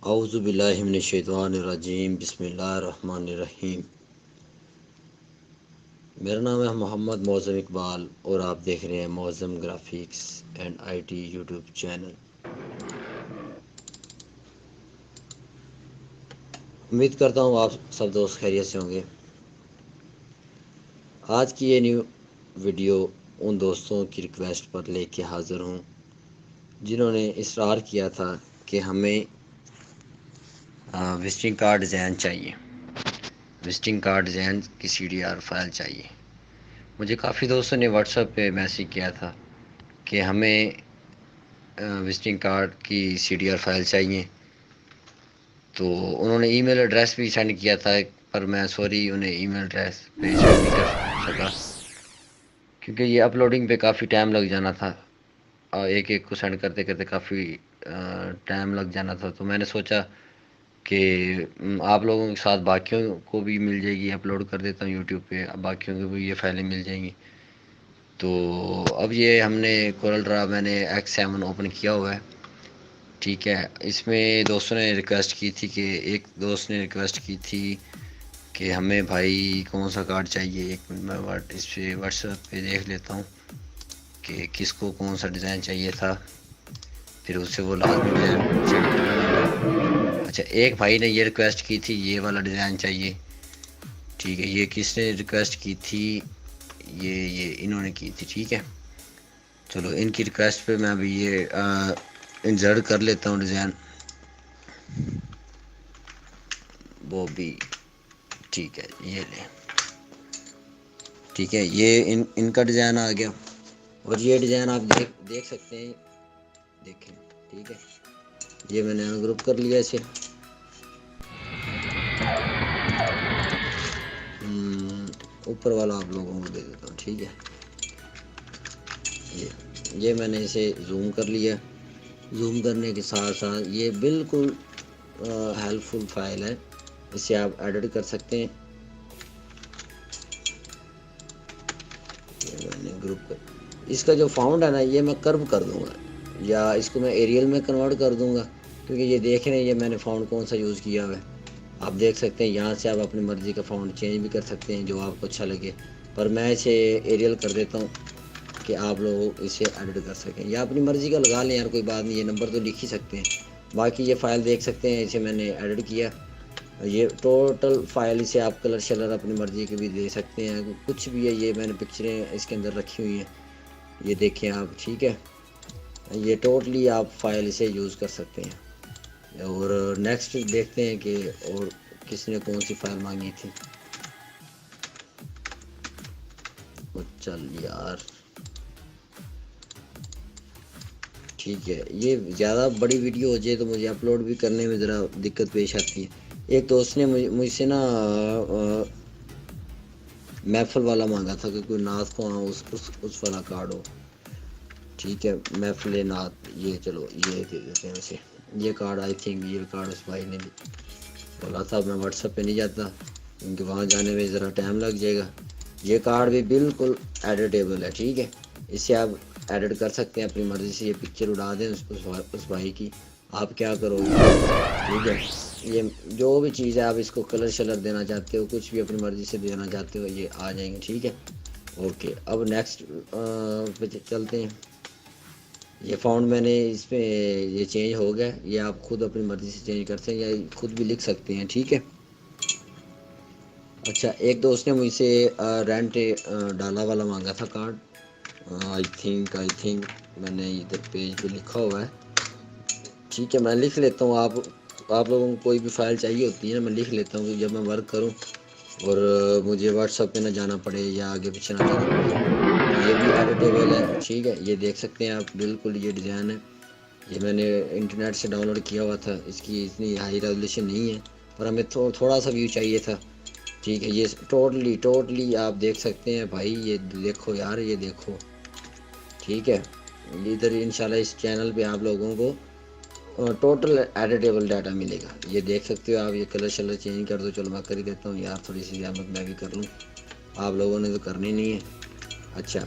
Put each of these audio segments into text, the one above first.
اعوذ باللہ من الشیطان الرجیم، بسم اللہ الرحمن الرحیم۔ میرا نام ہے محمد معظم اقبال اور آپ دیکھ رہے ہیں معظم graphics and I T YouTube channel. امید کرتا ہوں آپ سب دوست خیریت سے ہوں گے۔ آج کی یہ نیو ویڈیو ان دوستوں کی ریکویسٹ پر لے کے حاضر ہوں جنہوں نے اصرار کیا تھا کہ ہمیں وزٹنگ کارڈ ڈیزائن چاہیے، وزٹنگ کارڈ ڈیزائن کی CDR فائل چاہیے۔ مجھے کافی دوستوں نے واٹس ایپ پہ میسیج کیا تھا کہ ہمیں وزٹنگ کارڈ کی CDR فائل چاہیے، تو انہوں نے ای میل ایڈریس بھی سینڈ کیا تھا، پر میں سوری انہیں ای میل ایڈریس پہ سینڈ نہیں کر سکا کیونکہ یہ اپلوڈنگ پہ کافی ٹائم لگ جانا تھا، ایک ایک کو سینڈ کرتے کرتے کافی ٹائم لگ جانا تھا۔ تو میں نے سوچا کہ آپ لوگوں کے ساتھ باقیوں کو بھی مل جائے گی، اپلوڈ کر دیتا ہوں یوٹیوب پہ، باقیوں کو بھی یہ فائلیں مل جائیں گی۔ تو اب یہ ہم نے کورل ڈرا میں نے X7 اوپن کیا ہوا ہے، ٹھیک ہے۔ اس میں دوستوں نے ریکویسٹ کی تھی کہ ایک دوست نے ریکویسٹ کی تھی کہ ہمیں بھائی کون سا کارڈ چاہیے، ایک منٹ میں اس پہ واٹس ایپ پہ دیکھ لیتا ہوں کہ کس کو کون سا ڈیزائن چاہیے تھا، پھر اس سے وہ لازمی ڈیزائن سیٹ کر لوں گا۔ اچھا، ایک بھائی نے یہ ریکویسٹ کی تھی یہ والا ڈیزائن چاہیے، ٹھیک ہے۔ یہ کس نے ریکویسٹ کی تھی؟ یہ انہوں نے کی تھی، ٹھیک ہے۔ چلو ان کی ریکویسٹ پہ میں ابھی یہ انسرٹ کر لیتا ہوں ڈیزائن، وہ بھی ٹھیک ہے، یہ لیں، ٹھیک ہے۔ یہ ان کا ڈیزائن آ گیا، اور یہ ڈیزائن آپ دیکھ سکتے ہیں، دیکھیں، ٹھیک ہے۔ یہ میں نے ان گروپ کر لیا اسے، اوپر والا آپ لوگوں کو دے دیتا ہوں، ٹھیک ہے۔ یہ میں نے اسے زوم کر لیا، زوم کرنے کے ساتھ ساتھ یہ بالکل ہیلپ فل فائل ہے، اسے آپ ایڈٹ کر سکتے ہیں۔ یہ میں نے گروپ کر، اس کا جو فاؤنڈ ہے نا یہ میں کرو کر دوں گا، یا اس کو میں ایریل میں کنورٹ کر دوں گا، کیونکہ یہ دیکھ رہے ہیں یہ میں نے فاؤنڈ کون سا یوز کیا ہوا ہے۔ آپ دیکھ سکتے ہیں یہاں سے آپ اپنی مرضی کا فاؤنڈ چینج بھی کر سکتے ہیں جو آپ کو اچھا لگے، پر میں اسے ایریل کر دیتا ہوں کہ آپ لوگ اسے ایڈٹ کر سکیں، یا اپنی مرضی کا لگا لیں، یار کوئی بات نہیں، یہ نمبر تو لکھ ہی سکتے ہیں۔ باقی یہ فائل دیکھ سکتے ہیں، اسے میں نے ایڈٹ کیا، یہ ٹوٹل فائل، اسے آپ کلر شلر اپنی مرضی کے بھی دے سکتے ہیں، کچھ بھی ہے۔ یہ میں نے پکچریں اس کے اندر رکھی ہوئی ہیں، یہ دیکھیں آپ، ٹھیک ہے۔ یہ ٹوٹلی آپ فائل اسے یوز کر سکتے ہیں۔ اور نیکسٹ دیکھتے ہیں کہ اور کس نے کون سی فائل مانگی تھی۔ چل یار، ٹھیک ہے۔ یہ زیادہ بڑی ویڈیو ہو جائے تو مجھے اپلوڈ بھی کرنے میں ذرا دقت پیش آتی ہے۔ ایک دوست نے مجھ سے نا محفل والا مانگا تھا کہ کوئی نعت کو اس والا کارڈ ہو، ٹھیک ہے، محفل نعت۔ یہ چلو یہ دے دیتے ہیں اسے، یہ کارڈ آئی تھنک یہ کارڈ اس بھائی نے بولا تھا۔ میں واٹس ایپ پہ نہیں جاتا کیونکہ وہاں جانے میں ذرا ٹائم لگ جائے گا۔ یہ کارڈ بھی بالکل ایڈیٹیبل ہے، ٹھیک ہے، اسے آپ ایڈٹ کر سکتے ہیں اپنی مرضی سے۔ یہ پکچر اڑا دیں اس بھائی کی، آپ کیا کرو گے، ٹھیک ہے۔ یہ جو بھی چیز ہے آپ اس کو کلر شلر دینا چاہتے ہو، کچھ بھی اپنی مرضی سے دینا چاہتے ہو، یہ آ جائیں گے، ٹھیک ہے۔ اوکے، اب نیکسٹ پہ چلتے ہیں۔ یہ فاؤنڈ میں نے اس پہ یہ چینج ہو گیا، یہ آپ خود اپنی مرضی سے چینج کرتے ہیں یا خود بھی لکھ سکتے ہیں، ٹھیک ہے۔ اچھا، ایک دوست نے مجھ سے رینٹ ڈالا والا مانگا تھا کارڈ، آئی تھنک میں نے ادھر پیج پہ لکھا ہوا ہے، ٹھیک ہے۔ میں لکھ لیتا ہوں، آپ لوگوں کو کوئی بھی فائل چاہیے ہوتی ہے نا، میں لکھ لیتا ہوں جب میں ورک کروں اور مجھے واٹس ایپ پہ نہ جانا پڑے یا آگے پیچھے نہ جانا پڑے۔ یہ بھی ایڈیٹیبل ہے، ٹھیک ہے، یہ دیکھ سکتے ہیں آپ، بالکل یہ ڈیزائن ہے، یہ میں نے انٹرنیٹ سے ڈاؤن لوڈ کیا ہوا تھا۔ اس کی اتنی ہائی ریزولیوشن نہیں ہے، پر ہمیں تھوڑا سا ویو چاہیے تھا، ٹھیک ہے۔ یہ ٹوٹلی آپ دیکھ سکتے ہیں بھائی، یہ دیکھو یار، یہ دیکھو، ٹھیک ہے۔ ادھر انشاءاللہ اس چینل پہ آپ لوگوں کو ٹوٹل ایڈیٹیبل ڈاٹا ملے گا، یہ دیکھ سکتے ہو آپ۔ یہ کلر شلر چینج کر دو، چلو میں کر ہی دیتا ہوں یار، تھوڑی سی زحمت میں بھی کر لوں، آپ لوگوں نے تو کرنی نہیں ہے۔ اچھا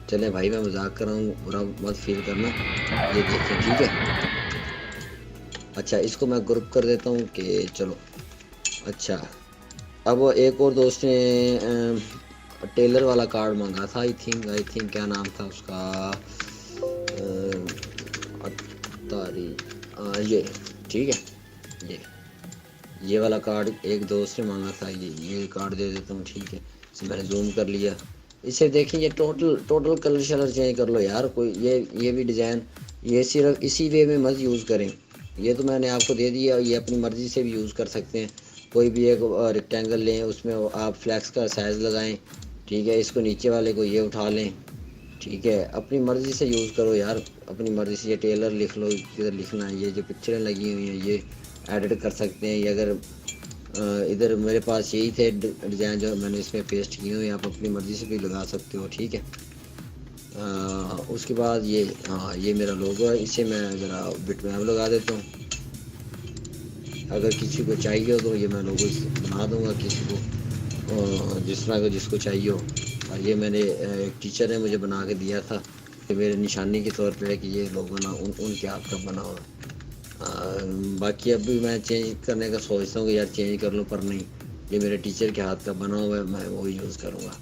چلیں بھائی، میں مذاق کر رہا ہوں، برا مت فیل کرنا، یہ دیکھیں، ٹھیک ہے۔ اچھا اس کو میں گروپ کر دیتا ہوں کہ چلو. اچھا اب ایک اور دوست نے ٹیلر والا کارڈ مانگا تھا. آئی تھنک کیا نام تھا اس کا, اتاری, یہ ٹھیک ہے. یہ والا کارڈ ایک دوست نے مانگا تھا. یہ کارڈ دے دیتا ہوں. ٹھیک ہے اسے میں نے زوم کر لیا. اسے دیکھیں یہ ٹوٹل کلر شلر چینج کر لو یار. کوئی یہ بھی ڈیزائن یہ صرف اسی وے میں مت یوز کریں. یہ تو میں نے آپ کو دے دیا, یہ اپنی مرضی سے بھی یوز کر سکتے ہیں. کوئی بھی ایک ریکٹینگل لیں, اس میں آپ فلیکس کا سائز لگائیں. ٹھیک ہے اس کو نیچے والے کو یہ اٹھا لیں. ٹھیک ہے اپنی مرضی سے یوز کرو یار, اپنی مرضی سے. یہ ٹیلر لکھ لو کدھر لکھنا ہے. یہ جو پکچریں لگی ہوئی ہیں یہ ایڈٹ کر سکتے ہیں. یہ اگر ادھر میرے پاس یہی تھے ڈیزائن جو میں نے اس میں پیسٹ کیے ہوئے, آپ اپنی مرضی سے بھی لگا سکتے ہو. ٹھیک ہے اس کے بعد یہ میرا لوگو ہے. اسے میں ذرا بٹ میپ لگا دیتا ہوں. اگر کسی کو چاہیے ہو تو یہ میں لوگو بنا دوں گا کسی کو جس طرح کا جس کو چاہیے ہو. اور یہ میں نے ایک ٹیچر نے مجھے بنا کے دیا تھا کہ میرے نشانی کے طور پہ ہے کہ یہ لوگو نا ان کے ہاتھ کا بنا ہوا. باقی اب بھی میں چینج کرنے کا سوچتا ہوں کہ یار چینج کر لوں, پر نہیں, یہ میرے ٹیچر کے ہاتھ کا بنا ہوا ہے, میں وہی یوز کروں گا.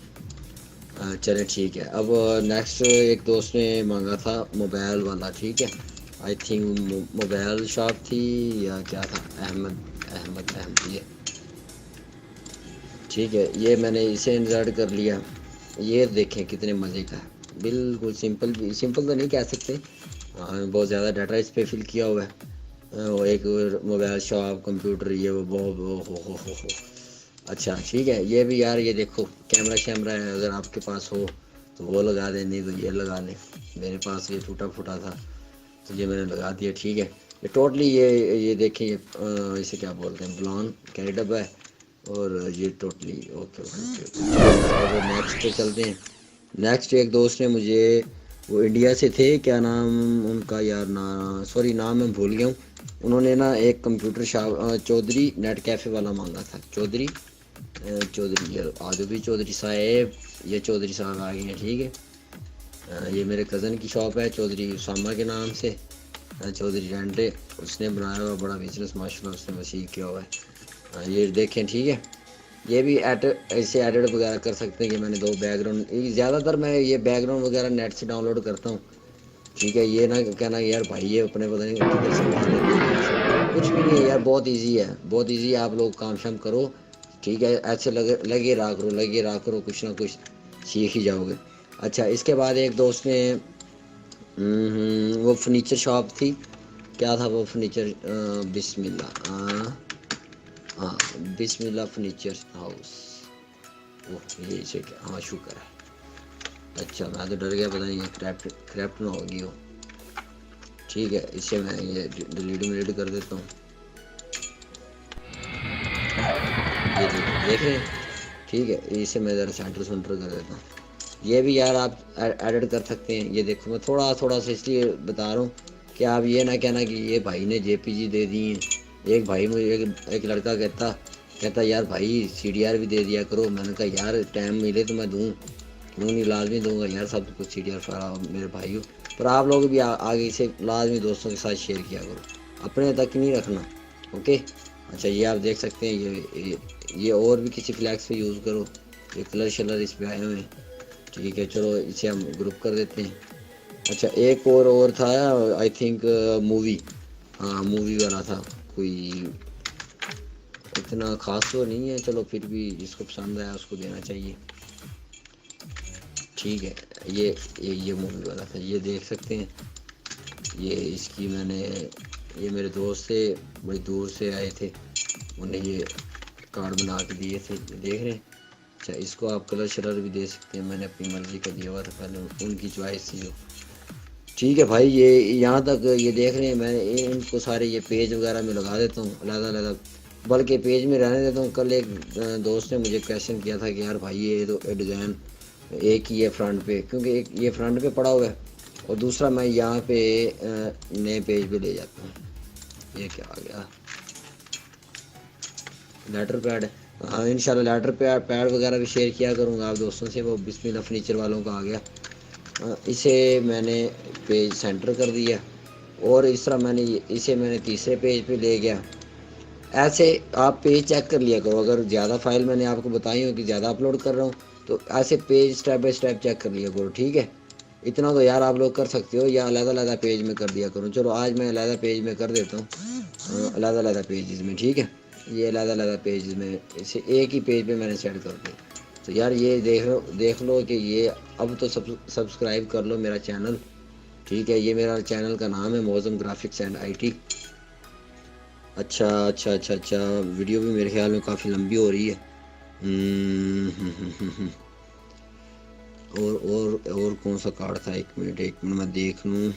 چلیں ٹھیک ہے. اب نیکسٹ ایک دوست نے مانگا تھا موبائل والا. ٹھیک ہے آئی تھنک موبائل شاپ تھی یا کیا تھا, احمد یہ. ٹھیک ہے یہ میں نے اسے انسرٹ کر لیا. یہ دیکھیں کتنے مزے کا ہے. بالکل سمپل تو نہیں کہہ سکتے, بہت زیادہ ڈاٹا اس پہ فل کیا ہوا ہے. ایک موبائل شاپ کمپیوٹر یہ وہ ہو. اچھا ٹھیک ہے یہ بھی یار, یہ دیکھو کیمرہ شیمرہ ہے, اگر آپ کے پاس ہو تو وہ لگا دیں, نہیں تو یہ لگا لیں. میرے پاس یہ ٹوٹا پھوٹا تھا تو یہ میں نے لگا دیا. ٹھیک ہے یہ ٹوٹلی یہ دیکھیں یہ اسے کیا بولتے ہیں, بلان کیری ڈبا ہے. اور یہ ٹوٹلی اوکے. اب نیکسٹ پہ چلتے ہیں. نیکسٹ ایک دوست نے مجھے, وہ انڈیا سے تھے, کیا نام ان کا یار, سوری نام میں بھول گیا ہوں. انہوں نے نا ایک computer shop Chaudhary net cafe والا مانگا تھا. چودھری آدھوی چودھری صاحب, یہ چودھری صاحب آ گئے ہیں. ٹھیک ہے یہ میرے کزن کی شاپ ہے چودھری اسامہ کے نام سے, چودھری رینٹے. اس نے بنایا ہوا بڑا بزنس ماشاء اللہ, اس نے وسیع کیا ہوا ہے. یہ دیکھیں ٹھیک ہے یہ بھی ایسے ایڈٹ وغیرہ کر سکتے ہیں. کہ میں نے دو بیک گراؤنڈ, زیادہ تر میں یہ بیک گراؤنڈ وغیرہ نیٹ سے ڈاؤن لوڈ کرتا ہوں. ٹھیک ہے یہ نہ کہنا یار بھائی یہ اپنے پتہ نہیں کدھر سے اٹھا لیتے ہیں. کچھ بھی نہیں ہے یار, بہت ایزی ہے, بہت ایزی ہے. آپ لوگ کام شام کرو. ٹھیک ہے ایسے لگے رہا کرو, کچھ نہ کچھ سیکھ ہی جاؤ گے. اچھا اس کے بعد ایک دوست نے وہ فرنیچر شاپ تھی, کیا تھا وہ فرنیچر, بسم اللہ, بسم اللہ فرنیچر ہاؤس. یہ سے کیا, شکر ہے. اچھا میں تو ڈر گیا, پتہ نہیں کریپٹ نہ ہوگی وہ. ٹھیک ہے اسے میں یہ ڈیلیٹ کر دیتا ہوں. یہ دیکھ رہے ہیں. ٹھیک ہے اسے میں ذرا سینٹر کر دیتا ہوں. یہ بھی یار آپ ایڈٹ کر سکتے ہیں. یہ دیکھو میں تھوڑا سا اس لیے بتا رہا ہوں کہ آپ یہ نہ کہنا کہ یہ بھائی نے جے پی جی دے دی ہیں. ایک بھائی مجھے ایک لڑکا کہتا یار بھائی سی ڈی آر بھی دے دیا کرو. میں نے کہا یار ٹائم ملے تو میں دوں, کیوں نہیں, لازمی دوں گا یار, سب کچھ سی ڈی آر فارا میرے بھائی ہو. پر آپ لوگ بھی آگے سے لازمی دوستوں کے ساتھ شیئر کیا کرو, اپنے تک نہیں رکھنا. اوکے اچھا یہ آپ دیکھ سکتے ہیں. یہ اور بھی کسی فلیکس پہ یوز کرو. یہ کلر شلر اس پہ آئے ہوئے ہیں. ٹھیک ہے چلو اسے ہم گروپ کر دیتے ہیں. اچھا ایک اور تھا آئی تھنک مووی, مووی والا تھا کوئی, اتنا خاص تو نہیں ہے, چلو پھر بھی جس کو پسند آیا اس کو دینا چاہیے. ٹھیک ہے یہ مووی والا تھا, یہ دیکھ سکتے ہیں. یہ اس کی میں نے, یہ میرے دوست سے بڑی دور سے آئے تھے, انہیں یہ کارڈ بنا کے دیے تھے, دیکھ رہے ہیں. اچھا اس کو آپ کلر شلر بھی دے سکتے ہیں, میں نے اپنی مرضی کا دیا ہوا تھا, پہلے ان کی چوائس تھی جو. ٹھیک ہے بھائی یہ یہاں تک یہ دیکھ رہے ہیں. میں ان کو سارے یہ پیج وغیرہ میں لگا دیتا ہوں علیحدہ, بلکہ پیج میں رہنے دیتا ہوں. کل ایک دوست نے مجھے کویشچن کیا تھا کہ یار بھائی یہ تو ڈیزائن ایک ہی ہے فرنٹ پہ, کیونکہ ایک یہ فرنٹ پہ پڑا ہوا ہے اور دوسرا میں یہاں پہ نئے پیج پہ لے جاتا ہوں. یہ کیا آ گیا, لیٹر پیڈ. ہاں انشاءاللہ لیٹر پیڈ وغیرہ بھی شیئر کیا کروں گا آپ دوستوں سے. وہ بسم اللہ فرنیچر والوں کا آ گیا. اسے میں نے پیج سینٹر کر دیا. اور اس طرح میں نے اسے تیسرے پیج پہ لے گیا. ایسے آپ پیج چیک کر لیا کرو. اگر زیادہ فائل میں نے آپ کو بتائی ہوں کہ زیادہ اپلوڈ کر رہا ہوں تو ایسے page step by step check کر لیا کرو. ٹھیک ہے, اتنا تو یار آپ لوگ کر سکتے ہو, یا علیحدہ علیحدہ پیج میں کر دیا کرو. چلو آج میں علیحدہ پیج میں کر دیتا ہوں, علیحدہ علیحدہ پیجز میں. ٹھیک ہے, یہ علیحدہ علیحدہ پیجز میں اسے ایک ہی پیج پہ میں نے سیٹ کر دیا. تو یار یہ دیکھ لو کہ یہ اب تو سبسکرائب کر لو میرا چینل. ٹھیک ہے, یہ میرا چینل کا نام ہے معظم گرافکس اینڈ آئی ٹی. اچھا اچھا اچھا اچھا, ویڈیو بھی میرے خیال میں کافی لمبی ہو رہی ہے. اور کون سا کارڈ تھا, ایک منٹ میں دیکھ لوں.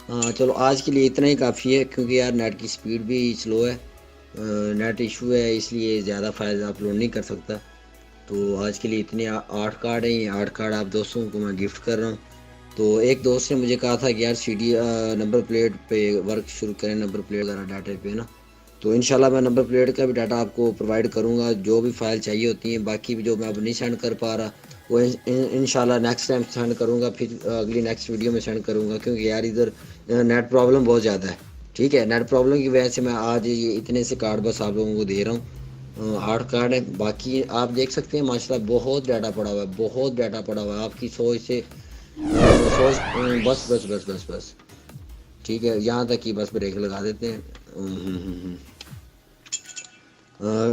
ہاں چلو آج کے لیے اتنا ہی کافی ہے, کیونکہ یار نیٹ کی سپیڈ بھی سلو ہے, نیٹ ایشو ہے, اس لیے زیادہ فائل اپلوڈ نہیں کر سکتا. تو آج کے لیے اتنے 8 کارڈ ہیں. یہ 8 کارڈ آپ دوستوں کو میں گفٹ کر رہا ہوں. تو ایک دوست نے مجھے کہا تھا کہ یار سی ڈی نمبر پلیٹ پہ ورک شروع کریں, نمبر پلیٹ وغیرہ ڈاٹا پہ نا. تو انشاءاللہ میں نمبر پلیٹ کا بھی ڈاٹا آپ کو پرووائڈ کروں گا, جو بھی فائل چاہیے ہوتی ہیں. باقی بھی جو میں اب نہیں سینڈ کر پا رہا وہ انشاءاللہ نیکسٹ ٹائم سینڈ کروں گا, پھر اگلی نیکسٹ ویڈیو میں سینڈ کروں گا. کیونکہ یار ادھر نیٹ پرابلم بہت زیادہ ہے. ٹھیک ہے, نیٹ پرابلم کی وجہ سے میں آج یہ اتنے سے کارڈ بس آپ لوگوں کو دے رہا ہوں. 8 کارڈ ہے. باقی آپ دیکھ سکتے ہیں ماشاءاللہ بہت ڈاٹا پڑا ہوا ہے, بہت ڈاٹا پڑا ہوا ہے. آپ کی سوچ سے بس بس بس بس بس ٹھیک ہے, یہاں تک کہ بس بریک لگا دیتے ہیں.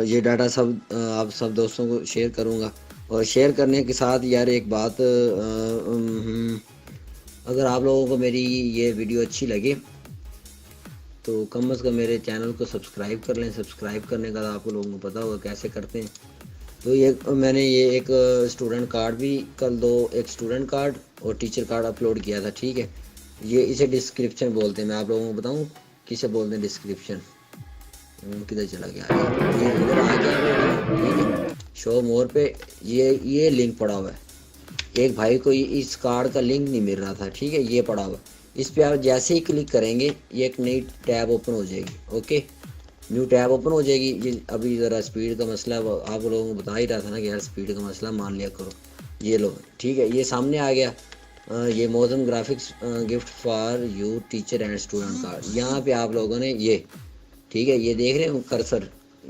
یہ ڈاٹا سب آپ سب دوستوں کو شیئر کروں گا. اور شیئر کرنے کے ساتھ یار ایک بات, اگر آپ لوگوں کو میری یہ ویڈیو اچھی لگے تو کم از کم میرے چینل کو سبسکرائب کر لیں. سبسکرائب کرنے کا آپ لوگوں کو پتہ ہوگا کیسے کرتے ہیں. تو یہ میں نے یہ ایک اسٹوڈنٹ کارڈ بھی کل ایک اسٹوڈنٹ کارڈ اور ٹیچر کارڈ اپلوڈ کیا تھا. ٹھیک ہے, یہ اسے ڈسکرپشن بولتے ہیں. میں آپ لوگوں کو بتاؤں کسے بولتے ہیں ڈسکرپشن. کدھر چلا گیا یہ ادھر آ گیا میرے. ٹھیک ہے, شو مور پہ یہ لنک پڑا ہوا ہے. ایک بھائی کو اس کارڈ کا لنک نہیں مل رہا تھا. ٹھیک ہے, یہ پڑا ہوا, اس پہ آپ جیسے ہی کلک کریں گے یہ ایک نئی ٹیب اوپن ہو جائے گی. اوکے, نیو ٹیب اوپن ہو جائے گی. یہ ابھی ذرا اسپیڈ کا مسئلہ آپ لوگوں کو بتا ہی رہا تھا نا کہ یار اسپیڈ کا مسئلہ مان لیا کرو. یہ لو, ٹھیک ہے, یہ سامنے آ گیا. یہ معظم graphics gift for you teacher and student card. یہاں پہ آپ لوگوں نے یہ ٹھیک ہے, یہ دیکھ رہے ہیں کرسر,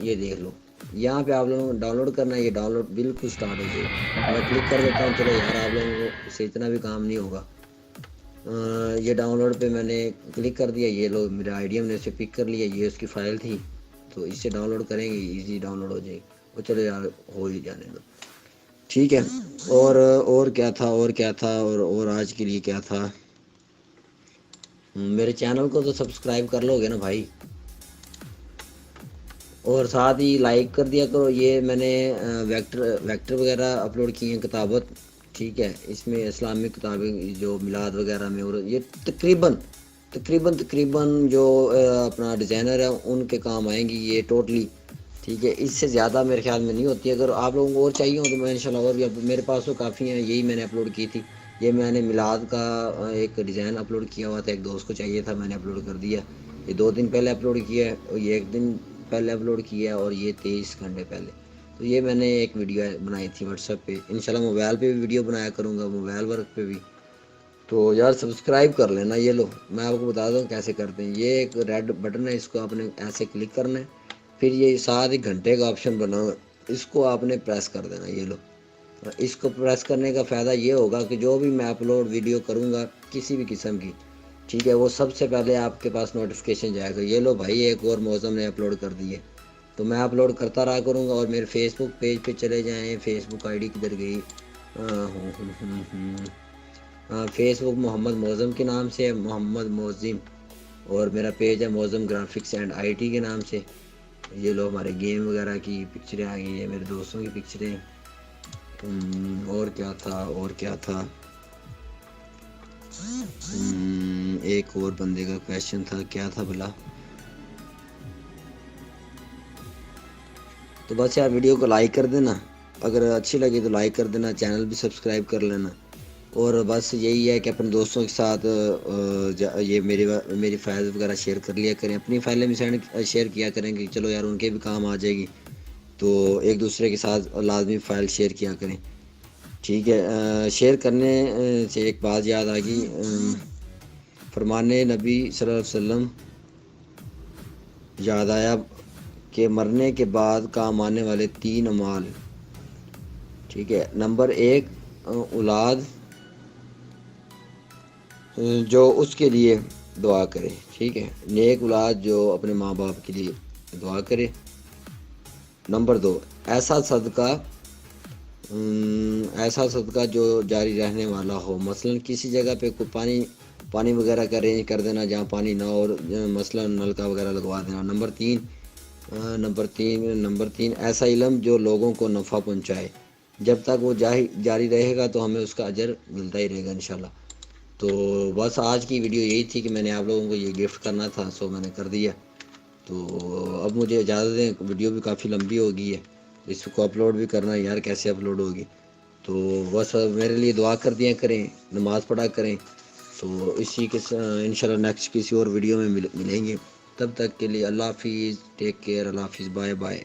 یہ دیکھ لو. یہاں پہ آپ لوگوں کو ڈاؤن لوڈ کرنا ہے. یہ ڈاؤن لوڈ بالکل اسٹارٹ ہو جائے گا. میں کلک کر دیتا ہوں. چلو یار آپ لوگوں کو سے اتنا بھی کام نہیں ہوگا. یہ ڈاؤن لوڈ پہ میں نے کلک کر دیا. یہ لو میرا آئی ڈی ہم نے اسے پک کر لیا. یہ اس کی فائل تھی, تو اس سے ڈاؤن لوڈ کریں گے, ایزی ڈاؤن لوڈ ہو جائے گی. وہ چلو یار ہو ہی جانے دو. ٹھیک ہے, اور کیا تھا اور آج کے لیے کیا تھا. میرے چینل کو تو سبسکرائب کر لو گے نا بھائی, اور ساتھ ہی لائک کر دیا کرو. یہ میں نے ویکٹر وغیرہ اپلوڈ کیے ہیں, کتابت. ٹھیک ہے, اس میں اسلامک کتابیں جو میلاد وغیرہ میں, اور یہ تقریباً جو اپنا ڈیزائنر ہے ان کے کام آئیں گی یہ ٹوٹلی. ٹھیک ہے, اس سے زیادہ میرے خیال میں نہیں ہوتی. اگر آپ لوگوں کو اور چاہیے ہو تو میں انشاءاللہ اور بھی میرے پاس تو کافی ہیں. یہی میں نے اپلوڈ کی تھی. یہ میں نے میلاد کا ایک ڈیزائن اپلوڈ کیا ہوا تھا, ایک دوست کو چاہیے تھا, میں نے اپلوڈ کر دیا. یہ 2 دن پہلے اپلوڈ کیا ہے, اور یہ 1 دن پہلے اپلوڈ کیا, اور یہ 23 گھنٹے پہلے. تو یہ میں نے ایک ویڈیو بنائی تھی واٹس ایپ پہ. انشاءاللہ موبائل پہ بھی ویڈیو بنایا کروں گا, موبائل ورک پہ بھی. تو یار سبسکرائب کر لینا. یہ لو میں آپ کو بتا دوں کیسے کرتے ہیں. یہ ایک ریڈ بٹن ہے, اس کو آپ نے ایسے کلک کرنا ہے. پھر یہ 7 گھنٹے کا آپشن بنا ہوا, اس کو آپ نے پریس کر دینا. یہ لو, اس کو پریس کرنے کا فائدہ یہ ہوگا کہ جو بھی میں اپلوڈ ویڈیو کروں گا کسی بھی قسم کی, ٹھیک ہے, وہ سب سے پہلے آپ کے پاس نوٹیفیکیشن جائے گا. یہ لو بھائی, ایک اور معظم نے اپلوڈ کر دی ہے, تو میں اپلوڈ کرتا رہا کروں گا. اور میرے فیس بک پیج پہ چلے جائیں. فیس بک آئی ڈی کدھر گئی, فیس بک محمد معظم کے نام سے ہے, محمد معظم. اور میرا پیج ہے معظم گرافکس اینڈ آئی ٹی کے نام سے. یہ لو ہمارے گیم وغیرہ کی پکچریں آ گئی ہیں, میرے دوستوں کی پکچریں. اور کیا تھا ایک اور بندے کا کویشچن تھا, کیا تھا بھلا. تو بس یار ویڈیو کو لائک کر دینا, اگر اچھی لگی تو لائک کر دینا. چینل بھی سبسکرائب کر لینا. اور بس یہی ہے کہ اپنے دوستوں کے ساتھ یہ میری فائل وغیرہ شیئر کر لیا کریں. اپنی فائلیں بھی شیئر کیا کریں کہ چلو یار ان کے بھی کام آ جائے گی. تو ایک دوسرے کے ساتھ لازمی فائل شیئر کیا کریں. ٹھیک ہے, شیئر کرنے سے ایک بات یاد آ گئی. فرمانے نبی صلی اللہ علیہ وسلم یاد آیا کہ مرنے کے بعد کام آنے والے 3 اعمال، ٹھیک ہے۔ نمبر 1 اولاد جو اس کے لیے دعا کرے، ٹھیک ہے، نیک اولاد جو اپنے ماں باپ کے لیے دعا کرے۔ نمبر 2 ایسا صدقہ جو جاری رہنے والا ہو، مثلا کسی جگہ پہ کوئی پانی وغیرہ کا ارینج کر دینا جہاں پانی نہ ہو، مثلا نلکا وغیرہ لگوا دینا۔ نمبر تین ایسا علم جو لوگوں کو نفع پہنچائے، جب تک وہ جاری رہے گا تو ہمیں اس کا اجر ملتا ہی رہے گا انشاءاللہ۔ تو بس آج کی ویڈیو یہی تھی کہ میں نے آپ لوگوں کو یہ گفٹ کرنا تھا، سو میں نے کر دیا۔ تو اب مجھے اجازت دیں، ویڈیو بھی کافی لمبی ہو گئی ہے، اس کو اپلوڈ بھی کرنا ہے، یار کیسے اپلوڈ ہوگی۔ تو بس میرے لیے دعا کر دیا کریں، نماز پڑھا کریں۔ تو اسی کے انشاءاللہ نیکسٹ کسی اور ویڈیو میں ملیں گے، تب تک کے لیے اللہ حافظ، ٹیک کیئر، اللہ حافظ، بائے بائے۔